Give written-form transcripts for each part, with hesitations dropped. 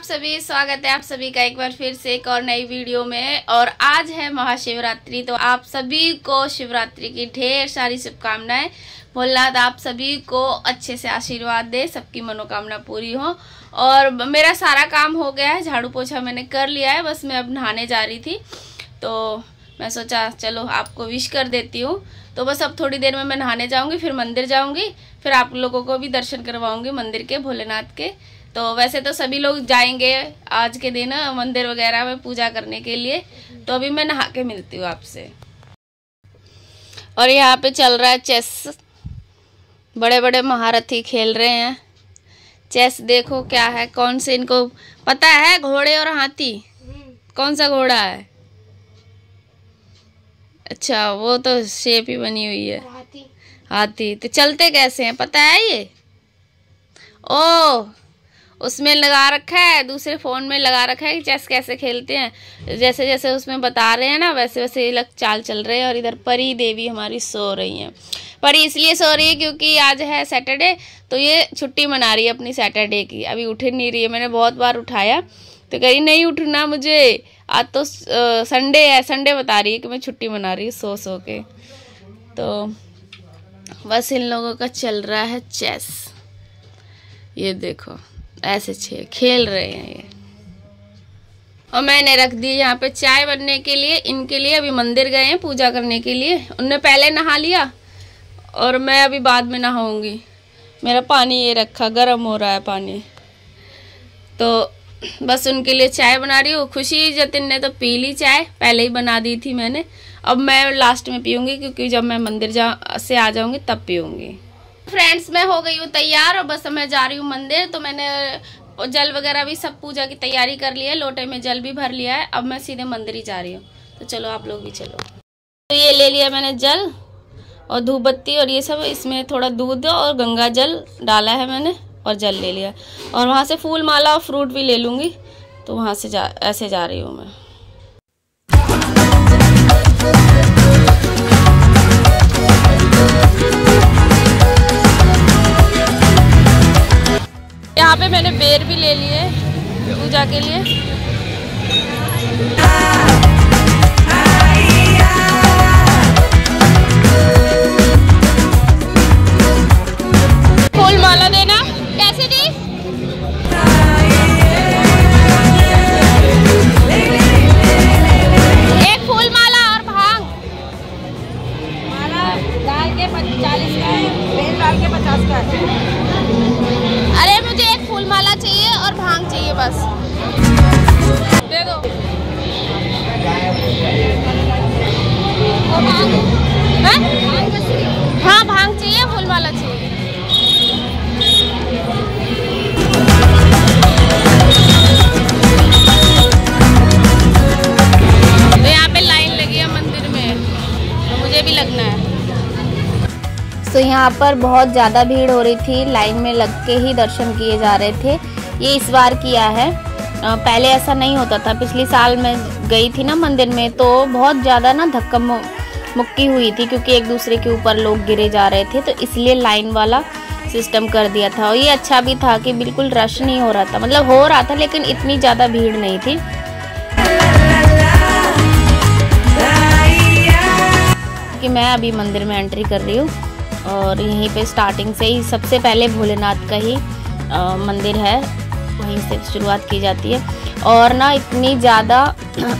आप सभी, स्वागत है आप सभी का एक बार फिर से एक और नई वीडियो में। और आज है महाशिवरात्रि, तो आप सभी को शिवरात्रि की ढेर सारी शुभकामनाएं। भोलेनाथ आप सभी को अच्छे से आशीर्वाद दे, सबकी मनोकामना पूरी हो। और मेरा सारा काम हो गया है, झाड़ू पोछा मैंने कर लिया है, बस मैं अब नहाने जा रही थी तो मैं सोचा चलो आपको विश कर देती हूँ। तो बस अब थोड़ी देर में मैं नहाने जाऊँगी, फिर मंदिर जाऊँगी, फिर आप लोगों को भी दर्शन करवाऊँगी मंदिर के, भोलेनाथ के। तो वैसे तो सभी लोग जाएंगे आज के दिन मंदिर वगैरह में पूजा करने के लिए, तो अभी मैं नहा के मिलती हूँ आपसे। और यहाँ पे चल रहा है चेस, बड़े बड़े महारथी खेल रहे हैं चेस। देखो क्या है, कौन से इनको पता है, घोड़े और हाथी। कौन सा घोड़ा है? अच्छा, वो तो शेप ही बनी हुई है, हाथी। तो चलते कैसे हैं पता है ये? ओ, उसमें लगा रखा है, दूसरे फ़ोन में लगा रखा है कि चेस कैसे खेलते हैं। जैसे जैसे उसमें बता रहे हैं ना, वैसे वैसे ये चाल चल रहे हैं। और इधर परी देवी हमारी सो रही हैं। परी इसलिए सो रही है क्योंकि आज है सैटरडे, तो ये छुट्टी मना रही है अपनी सैटरडे की। अभी उठ नहीं रही है, मैंने बहुत बार उठाया तो कही नहीं उठना मुझे, आज तो संडे है, संडे बता रही है कि मैं छुट्टी मना रही हूँ सो सो के। तो बस इन लोगों का चल रहा है चेस। ये देखो ऐसे खेल रहे हैं ये। और मैंने रख दी यहाँ पे चाय बनने के लिए इनके लिए। अभी मंदिर गए हैं पूजा करने के लिए, उनने पहले नहा लिया और मैं अभी बाद में नहाऊंगी। मेरा पानी ये रखा, गर्म हो रहा है पानी, तो बस उनके लिए चाय बना रही हूँ। खुशी जतिन ने तो पी ली चाय, पहले ही बना दी थी मैंने। अब मैं लास्ट में पीऊँगी क्योंकि जब मैं मंदिर से आ जाऊँगी तब पीऊँगी। फ्रेंड्स, मैं हो गई हूँ तैयार और बस मैं जा रही हूँ मंदिर। तो मैंने जल वगैरह भी सब पूजा की तैयारी कर ली है, लोटे में जल भी भर लिया है। अब मैं सीधे मंदिर ही जा रही हूँ, तो चलो आप लोग भी चलो। तो ये ले लिया मैंने जल और धूप बत्ती और ये सब, इसमें थोड़ा दूध और गंगा जल डाला है मैंने और जल ले लिया। और वहाँ से फूल माला और फ्रूट भी ले लूँगी, तो वहाँ से ऐसे जा रही हूँ मैं। यहाँ पे मैंने बेर भी ले लिए पूजा के लिए। फूल माला देना कैसे दी? एक फूल माला और भांग। माला दाल के 40 का है, बेर डाल के 50 का है। अरे मुझे एक फूल माला चाहिए और भांग चाहिए, बस दे दो। भांग है? हाँ भांग चाहिए, फूल माला चाहिए। तो यहाँ पे लाइन लगी है मंदिर में, तो मुझे भी लगना है। तो यहाँ पर बहुत ज़्यादा भीड़ हो रही थी, लाइन में लग के ही दर्शन किए जा रहे थे। ये इस बार किया है, पहले ऐसा नहीं होता था। पिछले साल मैं गई थी ना मंदिर में, तो बहुत ज़्यादा ना धक्का मुक्की हुई थी क्योंकि एक दूसरे के ऊपर लोग गिरे जा रहे थे, तो इसलिए लाइन वाला सिस्टम कर दिया था। और ये अच्छा भी था कि बिल्कुल रश नहीं हो रहा था, मतलब हो रहा था लेकिन इतनी ज़्यादा भीड़ नहीं थी। कि मैं अभी मंदिर में एंट्री कर रही हूँ और यहीं पे स्टार्टिंग से ही सबसे पहले भोलेनाथ का ही मंदिर है, वहीं से शुरुआत की जाती है। और ना इतनी ज़्यादा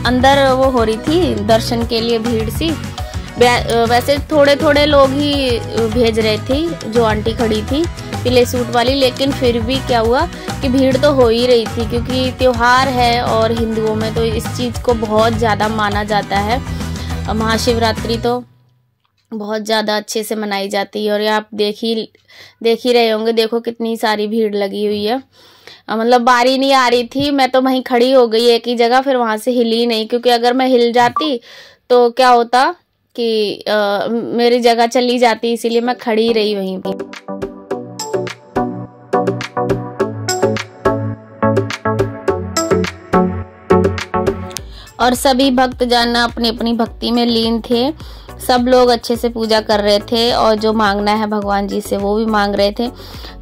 अंदर वो हो रही थी दर्शन के लिए भीड़ सी। वैसे थोड़े थोड़े लोग ही भेज रहे थे, जो आंटी खड़ी थी पीले सूट वाली, लेकिन फिर भी क्या हुआ कि भीड़ तो हो ही रही थी क्योंकि त्योहार है और हिंदुओं में तो इस चीज़ को बहुत ज़्यादा माना जाता है। महाशिवरात्रि तो बहुत ज़्यादा अच्छे से मनाई जाती है। और ये आप देख ही रहे होंगे, देखो कितनी सारी भीड़ लगी हुई है। मतलब बारी नहीं आ रही थी, मैं तो वहीं खड़ी हो गई एक ही जगह, फिर वहाँ से हिली नहीं, क्योंकि अगर मैं हिल जाती तो क्या होता कि मेरी जगह चली जाती, इसीलिए मैं खड़ी रही वहीं पर। और सभी भक्तजन अपनी अपनी भक्ति में लीन थे। सब लोग अच्छे से पूजा कर रहे थे और जो मांगना है भगवान जी से वो भी मांग रहे थे।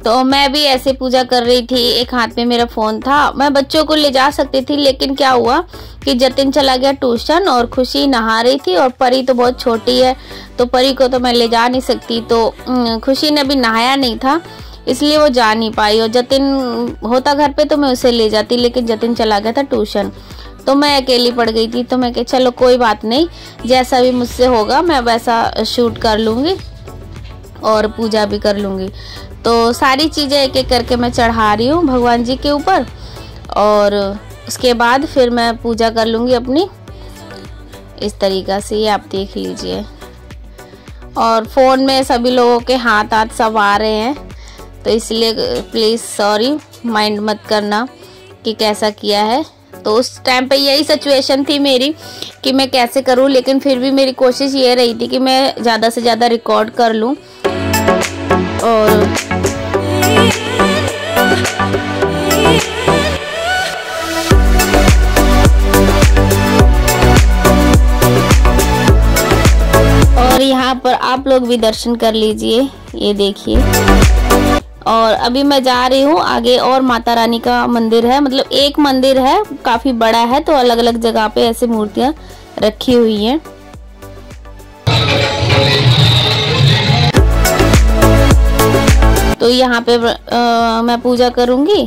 तो मैं भी ऐसे पूजा कर रही थी, एक हाथ में मेरा फ़ोन था। मैं बच्चों को ले जा सकती थी, लेकिन क्या हुआ कि जतिन चला गया ट्यूशन और खुशी नहा रही थी और परी तो बहुत छोटी है, तो परी को तो मैं ले जा नहीं सकती। तो खुशी ने भी नहाया नहीं था, इसलिए वो जा नहीं पाई। और जतिन होता घर पे तो मैं उसे ले जाती, लेकिन जतिन चला गया था ट्यूशन, तो मैं अकेली पड़ गई थी। तो मैं कहा चलो कोई बात नहीं, जैसा भी मुझसे होगा मैं वैसा शूट कर लूँगी और पूजा भी कर लूँगी। तो सारी चीज़ें एक एक करके मैं चढ़ा रही हूँ भगवान जी के ऊपर, और उसके बाद फिर मैं पूजा कर लूँगी अपनी इस तरीक़ा से। ये आप देख लीजिए। और फ़ोन में सभी लोगों के हाथ सब आ रहे हैं, तो इसलिए प्लीज़ सॉरी, माइंड मत करना कि कैसा किया है। तो उस टाइम पे यही सिचुएशन थी मेरी कि मैं कैसे करूं, लेकिन फिर भी मेरी कोशिश ये रही थी कि मैं ज़्यादा से ज़्यादा रिकॉर्ड कर लूं। और यहाँ पर आप लोग भी दर्शन कर लीजिए, ये देखिए। और अभी मैं जा रही हूँ आगे, और माता रानी का मंदिर है, मतलब एक मंदिर है, काफी बड़ा है, तो अलग अलग जगह पे ऐसे मूर्तियां रखी हुई हैं। तो यहाँ पे मैं पूजा करूँगी,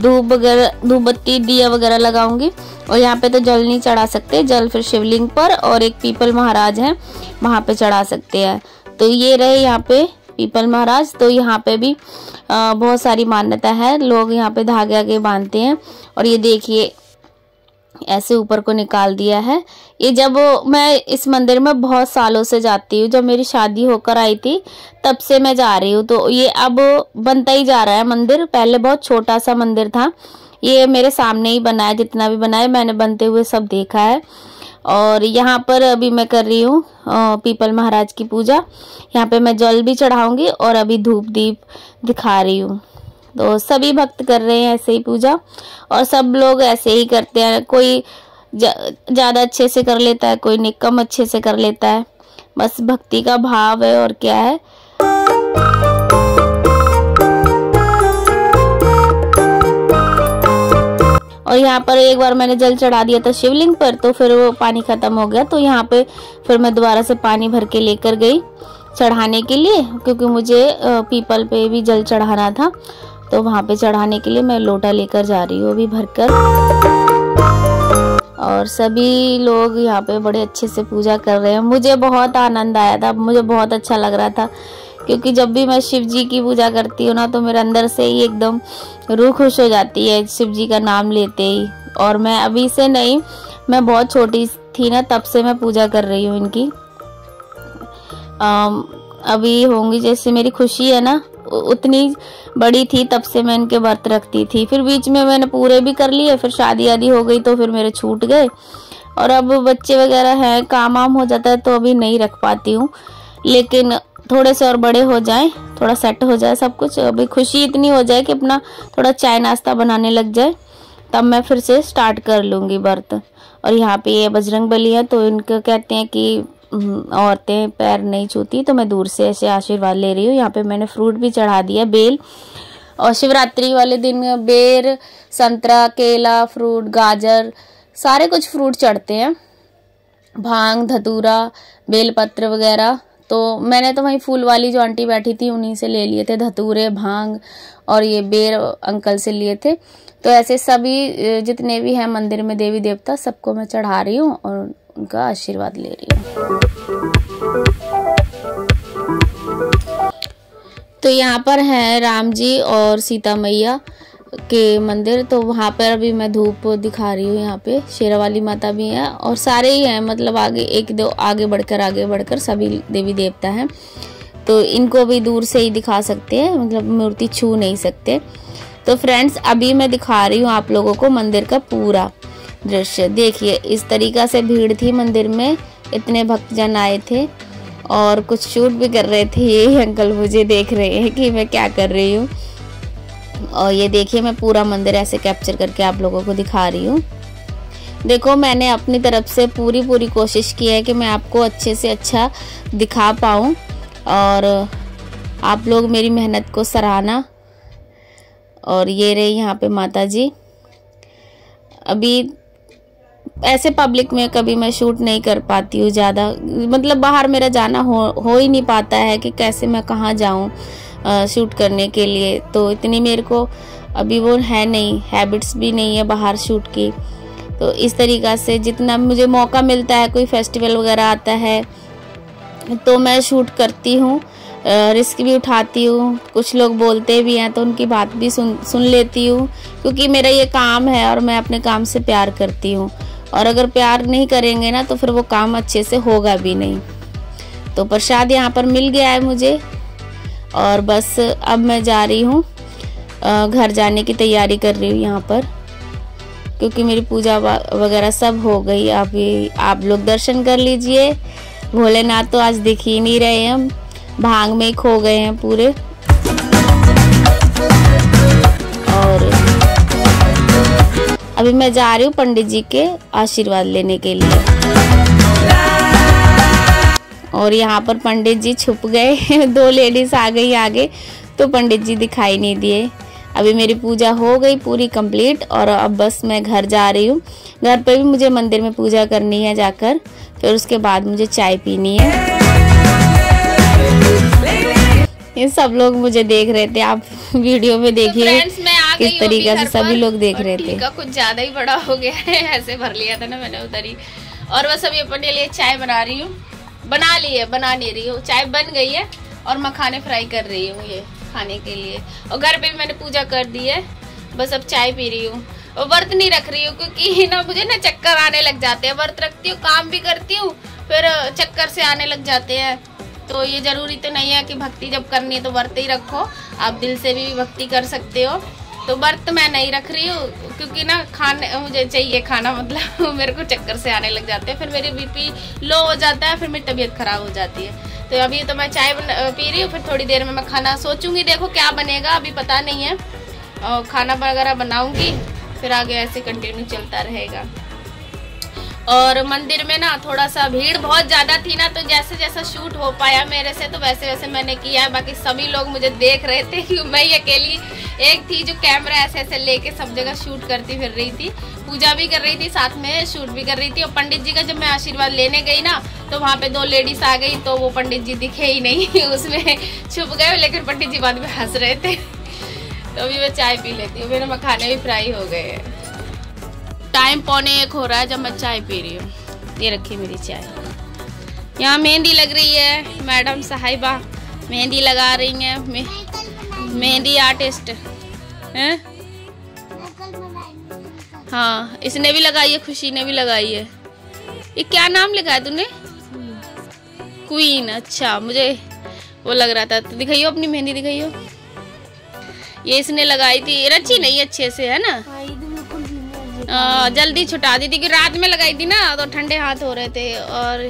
धूप वगैरह, धूप बत्ती दिया वगैरह लगाऊंगी। और यहाँ पे तो जल नहीं चढ़ा सकते, जल फिर शिवलिंग पर और एक पीपल महाराज हैं वहाँ पे चढ़ा सकते हैं। तो ये रहे यहाँ पे पीपल महाराज। तो यहाँ पे भी बहुत सारी मान्यता है, लोग यहाँ पे धागे आगे बांधते हैं। और ये देखिए ऐसे ऊपर को निकाल दिया है। ये जब मैं इस मंदिर में बहुत सालों से जाती हूँ, जब मेरी शादी होकर आई थी तब से मैं जा रही हूँ। तो ये अब बनता ही जा रहा है मंदिर, पहले बहुत छोटा सा मंदिर था, ये मेरे सामने ही बना है, जितना भी बना है मैंने बनते हुए सब देखा है। और यहाँ पर अभी मैं कर रही हूँ पीपल महाराज की पूजा। यहाँ पे मैं जल भी चढ़ाऊंगी और अभी धूप दीप दिखा रही हूँ। तो सभी भक्त कर रहे हैं ऐसे ही पूजा, और सब लोग ऐसे ही करते हैं। कोई ज़्यादा अच्छे से कर लेता है, कोई कम अच्छे से कर लेता है, बस भक्ति का भाव है और क्या है। और यहाँ पर एक बार मैंने जल चढ़ा दिया था शिवलिंग पर, तो फिर वो पानी खत्म हो गया। तो यहाँ पे फिर मैं दोबारा से पानी भर के लेकर गई चढ़ाने के लिए, क्योंकि मुझे पीपल पे भी जल चढ़ाना था। तो वहाँ पे चढ़ाने के लिए मैं लोटा लेकर जा रही हूँ अभी भरकर। और सभी लोग यहाँ पे बड़े अच्छे से पूजा कर रहे हैं। मुझे बहुत आनंद आया था, मुझे बहुत अच्छा लग रहा था, क्योंकि जब भी मैं शिव जी की पूजा करती हूँ ना, तो मेरे अंदर से ही एकदम रूह खुश हो जाती है शिव जी का नाम लेते ही। और मैं अभी से नहीं, मैं बहुत छोटी थी ना तब से मैं पूजा कर रही हूँ इनकी। अभी होंगी, जैसे मेरी खुशी है ना उतनी बड़ी थी तब से मैं इनके व्रत रखती थी। फिर बीच में मैंने पूरे भी कर लिए, फिर शादी आदि हो गई तो फिर मेरे छूट गए, और अब बच्चे वगैरह हैं, काम वाम हो जाता है तो अभी नहीं रख पाती हूँ। लेकिन थोड़े से और बड़े हो जाएं, थोड़ा सेट हो जाए सब कुछ, अभी खुशी इतनी हो जाए कि अपना थोड़ा चाय नाश्ता बनाने लग जाए, तब मैं फिर से स्टार्ट कर लूँगी व्रत। और यहाँ पे ये बजरंग बली है, तो इनको कहते हैं कि औरतें पैर नहीं छूती, तो मैं दूर से ऐसे आशीर्वाद ले रही हूँ। यहाँ पे मैंने फ्रूट भी चढ़ा दिया, बेल, और शिवरात्रि वाले दिन बेर, संतरा, केला, फ्रूट, गाजर, सारे कुछ फ्रूट चढ़ते हैं, भांग, धतूरा, बेलपत्र वगैरह। तो मैंने तो वहीं फूल वाली जो आंटी बैठी थी उन्हीं से ले लिए थे धतूरे, भांग, और ये बेर अंकल से लिए थे। तो ऐसे सभी जितने भी हैं मंदिर में देवी देवता, सबको मैं चढ़ा रही हूँ और उनका आशीर्वाद ले रही हूँ। तो यहाँ पर है राम जी और सीता मैया के मंदिर, तो वहाँ पर अभी मैं धूप दिखा रही हूँ। यहाँ पे शेरावाली माता भी है और सारे ही हैं, मतलब आगे एक दो आगे बढ़कर सभी देवी देवता हैं। तो इनको भी दूर से ही दिखा सकते हैं, मतलब मूर्ति छू नहीं सकते। तो फ्रेंड्स अभी मैं दिखा रही हूँ आप लोगों को मंदिर का पूरा दृश्य। देखिए इस तरीक़ा से भीड़ थी मंदिर में, इतने भक्तजन आए थे और कुछ शूट भी कर रहे थे। ये अंकल मुझे देख रहे हैं कि मैं क्या कर रही हूँ। और ये देखिए मैं पूरा मंदिर ऐसे कैप्चर करके आप लोगों को दिखा रही हूँ। देखो मैंने अपनी तरफ से पूरी कोशिश की है कि मैं आपको अच्छे से अच्छा दिखा पाऊँ, और आप लोग मेरी मेहनत को सराहना। और ये रही यहाँ पे माता जी। अभी ऐसे पब्लिक में कभी मैं शूट नहीं कर पाती हूँ ज़्यादा, मतलब बाहर मेरा जाना हो ही नहीं पाता है कि कैसे मैं कहाँ जाऊँ शूट करने के लिए। तो इतनी मेरे को अभी वो है नहीं, हैबिट्स भी नहीं है बाहर शूट की। तो इस तरीक़ा से जितना मुझे मौका मिलता है, कोई फेस्टिवल वगैरह आता है तो मैं शूट करती हूँ, रिस्क भी उठाती हूँ। कुछ लोग बोलते भी हैं तो उनकी बात भी सुन लेती हूँ, क्योंकि मेरा ये काम है और मैं अपने काम से प्यार करती हूँ। और अगर प्यार नहीं करेंगे ना तो फिर वो काम अच्छे से होगा भी नहीं। तो प्रसाद यहाँ पर मिल गया है मुझे, और बस अब मैं जा रही हूँ, घर जाने की तैयारी कर रही हूँ यहाँ पर, क्योंकि मेरी पूजा वगैरह सब हो गई। अभी आप लोग दर्शन कर लीजिए। भोलेनाथ तो आज दिख ही नहीं रहे, हम भांग में ही खो गए हैं पूरे। और अभी मैं जा रही हूँ पंडित जी के आशीर्वाद लेने के लिए, और यहाँ पर पंडित जी छुप गए। 2 लेडीज आ गई आगे, तो पंडित जी दिखाई नहीं दिए। अभी मेरी पूजा हो गई पूरी कंप्लीट, और अब बस मैं घर जा रही हूँ। घर पे भी मुझे मंदिर में पूजा करनी है जाकर, फिर उसके बाद मुझे चाय पीनी है। ये सब लोग मुझे देख रहे थे, आप वीडियो में देखिए किस तरीके से सभी लोग देख रहे थे। कुछ ज्यादा ही बड़ा हो गया है, ऐसे भर लिया था ना मैंने उधर ही। और बस अभी अपने लिए चाय बना रही हूँ, बना नहीं रही हूँ, चाय बन गई है और मखाने फ्राई कर रही हूँ ये खाने के लिए। और घर पे भी मैंने पूजा कर दी है, बस अब चाय पी रही हूँ। और व्रत नहीं रख रही हूँ, क्योंकि ना मुझे ना चक्कर आने लग जाते हैं। व्रत रखती हूँ, काम भी करती हूँ, फिर चक्कर से आने लग जाते हैं। तो ये जरूरी तो नहीं है कि भक्ति जब करनी है तो व्रत ही रखो, आप दिल से भी भक्ति कर सकते हो। तो व्रत मैं नहीं रख रही हूँ, क्योंकि ना खाने मुझे चाहिए खाना, मतलब मेरे को चक्कर से आने लग जाते हैं, फिर मेरी बीपी लो हो जाता है, फिर मेरी तबीयत खराब हो जाती है। तो अभी तो मैं चाय पी रही हूँ, फिर थोड़ी देर में मैं खाना सोचूंगी, देखो क्या बनेगा अभी पता नहीं है। और खाना वगैरह बनाऊंगी, फिर आगे ऐसे कंटिन्यू चलता रहेगा। और मंदिर में ना थोड़ा सा भीड़ बहुत ज़्यादा थी ना, तो जैसे जैसा शूट हो पाया मेरे से तो वैसे वैसे मैंने किया है। बाकी सभी लोग मुझे देख रहे थे, क्योंकि मैं अकेली एक थी जो कैमरा ऐसे ऐसे लेके सब जगह शूट करती फिर रही थी। पूजा भी कर रही थी, साथ में शूट भी कर रही थी। और पंडित जी का जब मैं आशीर्वाद लेने गई ना, तो वहाँ पे 2 लेडीज आ गई, तो वो पंडित जी दिखे ही नहीं, उसमें छुप गए। लेकिन पंडित जी बाद में हंस रहे थे। तो अभी मैं चाय पी लेती हूँ, मेरे मखाने भी फ्राई हो गए हैं। टाइम 12:45 हो रहा है जब मैं चाय पी रही हूँ। ये रखी मेरी चाय। यहाँ मेहंदी लग रही है, मैडम साहिबा मेहंदी लगा रही हैं, मेहंदी आर्टिस्ट हैं। हाँ, इसने भी लगाई है, खुशी ने भी लगाई है। ये क्या नाम लिखा है तूने? क्वीन। अच्छा, मुझे वो लग रहा था। तो दिखाइयो अपनी मेहंदी, दिखाइयो। ये इसने लगाई थी, रची नहीं अच्छे से, है ना। जल्दी छुटा दी थी, कि रात में लगाई थी ना, तो ठंडे हाथ हो रहे थे। और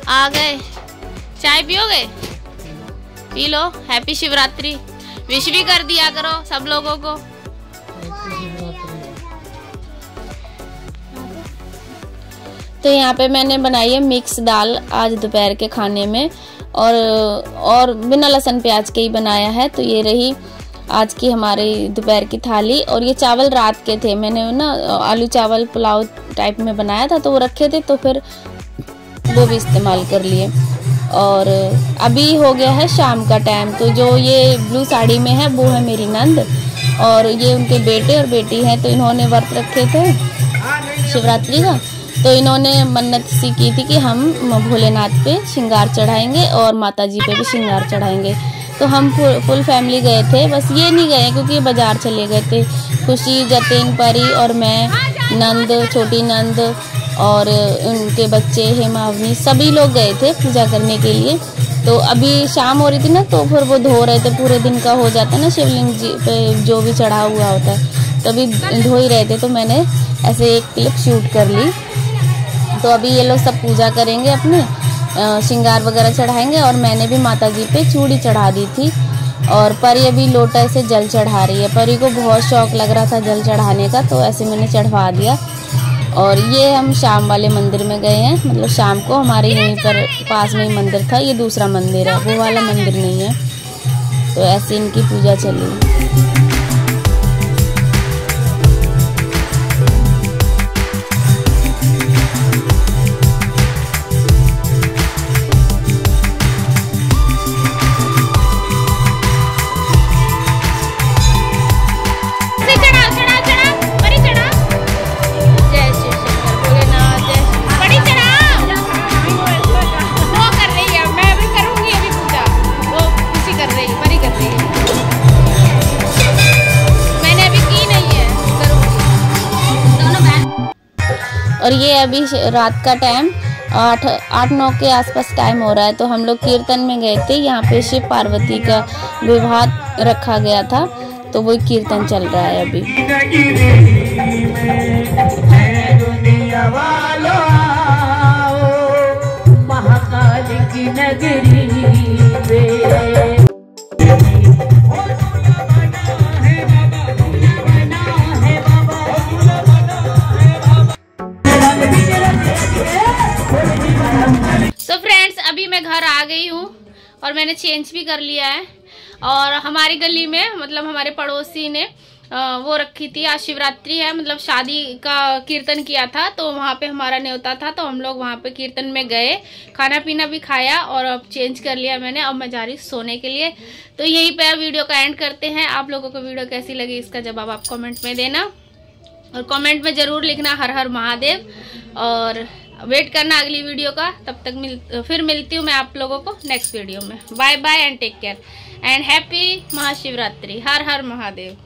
आ गए, चाय पियोगे? P low. Happy Shivratri wish भी कर दिया करो सब लोगों को। तो यहाँ पे मैंने बनाई है मिक्स दाल आज दोपहर के खाने में, और बिना लहसुन प्याज के ही बनाया है। तो ये रही आज की हमारी दोपहर की थाली। और ये चावल रात के थे, मैंने ना आलू चावल पुलाव टाइप में बनाया था, तो वो रखे थे, तो फिर वो भी इस्तेमाल कर लिए। और अभी हो गया है शाम का टाइम। तो जो ये ब्लू साड़ी में है वो है मेरी नंद, और ये उनके बेटे और बेटी हैं। तो इन्होंने व्रत रखे थे शिवरात्रि का, तो इन्होंने मन्नत सी की थी कि हम भोलेनाथ पे श्रृंगार चढ़ाएंगे और माता जी पे भी श्रृंगार चढ़ाएंगे। तो हम फुल फैमिली गए थे। बस ये नहीं गए क्योंकि ये बाजार चले गए थे। खुशी, जतिन, परी और मैं, नंद, छोटी नंद और उनके बच्चे हेमावनी, सभी लोग गए थे पूजा करने के लिए। तो अभी शाम हो रही थी ना, तो फिर वो धो रहे थे, पूरे दिन का हो जाता है ना शिवलिंग जी पे जो भी चढ़ा हुआ होता है, तभी धो ही रहे थे। तो मैंने ऐसे एक क्लिप शूट कर ली। तो अभी ये लोग सब पूजा करेंगे, अपने श्रृंगार वगैरह चढ़ाएंगे। और मैंने भी माता जी पे चूड़ी चढ़ा दी थी। और परी अभी लोटा से जल चढ़ा रही है। परी को बहुत शौक लग रहा था जल चढ़ाने का, तो ऐसे मैंने चढ़वा दिया। और ये हम शाम वाले मंदिर में गए हैं, मतलब शाम को हमारे यहीं पर पास में ही मंदिर था। ये दूसरा मंदिर है, वो वाला मंदिर नहीं है। तो ऐसे इनकी पूजा चली। और ये अभी रात का टाइम 8-9 के आसपास टाइम हो रहा है। तो हम लोग कीर्तन में गए थे। यहाँ पे शिव पार्वती का विवाह रखा गया था, तो वही कीर्तन चल रहा है अभी। महाकाल की नगरी अभी मैं घर आ गई हूँ और मैंने चेंज भी कर लिया है। और हमारी गली में मतलब हमारे पड़ोसी ने वो रखी थी, आज शिवरात्रि है, मतलब शादी का कीर्तन किया था, तो वहाँ पे हमारा न्योता था, तो हम लोग वहाँ पे कीर्तन में गए, खाना पीना भी खाया और अब चेंज कर लिया मैंने। अब मैं जा रही सोने के लिए। तो यहीं पे वीडियो का एंड करते हैं। आप लोगों को वीडियो कैसी लगी इसका जवाब आप कमेंट में देना, और कमेंट में ज़रूर लिखना हर हर महादेव, और वेट करना अगली वीडियो का। तब तक फिर मिलती हूँ मैं आप लोगों को नेक्स्ट वीडियो में। Bye bye and take care and happy Mahashivratri. हर हर महादेव।